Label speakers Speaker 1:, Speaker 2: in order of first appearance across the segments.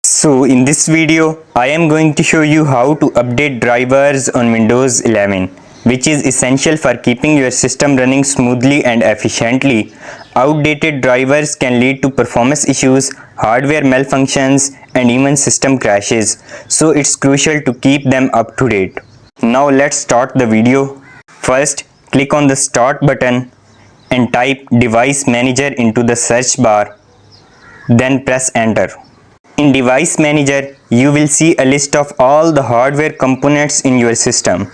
Speaker 1: So in this video, I am going to show you how to update drivers on Windows 11, which is essential for keeping your system running smoothly and efficiently. Outdated drivers can lead to performance issues, hardware malfunctions, and even system crashes, so it's crucial to keep them up to date. Now let's start the video. First, click on the Start button and type Device Manager into the search bar, then press Enter. In Device Manager, you will see a list of all the hardware components in your system.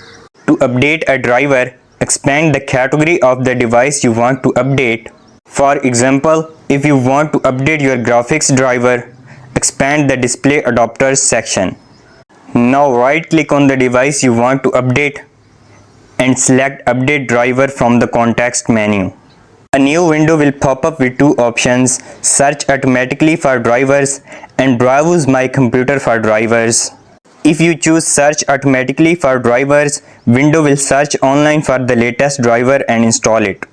Speaker 1: To update a driver, expand the category of the device you want to update. For example, if you want to update your graphics driver, expand the Display Adapters section. Now right-click on the device you want to update and select Update Driver from the context menu. A new window will pop up with two options: Search automatically for drivers and Browse my computer for drivers. If you choose Search automatically for drivers, window will search online for the latest driver and install it.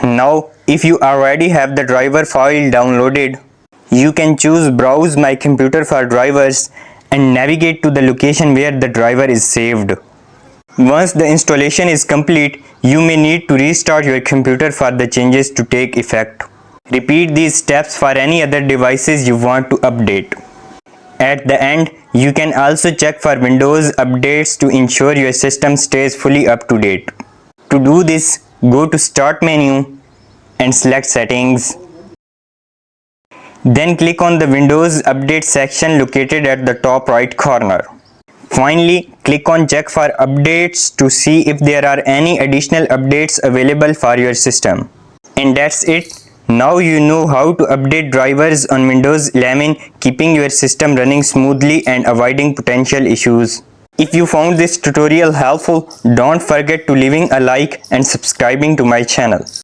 Speaker 1: Now, if you already have the driver file downloaded, you can choose Browse my computer for drivers and navigate to the location where the driver is saved. Once the installation is complete, you may need to restart your computer for the changes to take effect. Repeat these steps for any other devices you want to update. At the end, you can also check for Windows updates to ensure your system stays fully up to date. To do this, go to Start menu and select Settings. Then click on the Windows Update section located at the top right corner. Finally, click on Check for Updates to see if there are any additional updates available for your system. And that's it. Now you know how to update drivers on Windows 11, keeping your system running smoothly and avoiding potential issues. If you found this tutorial helpful, don't forget to leaving a like and subscribing to my channel.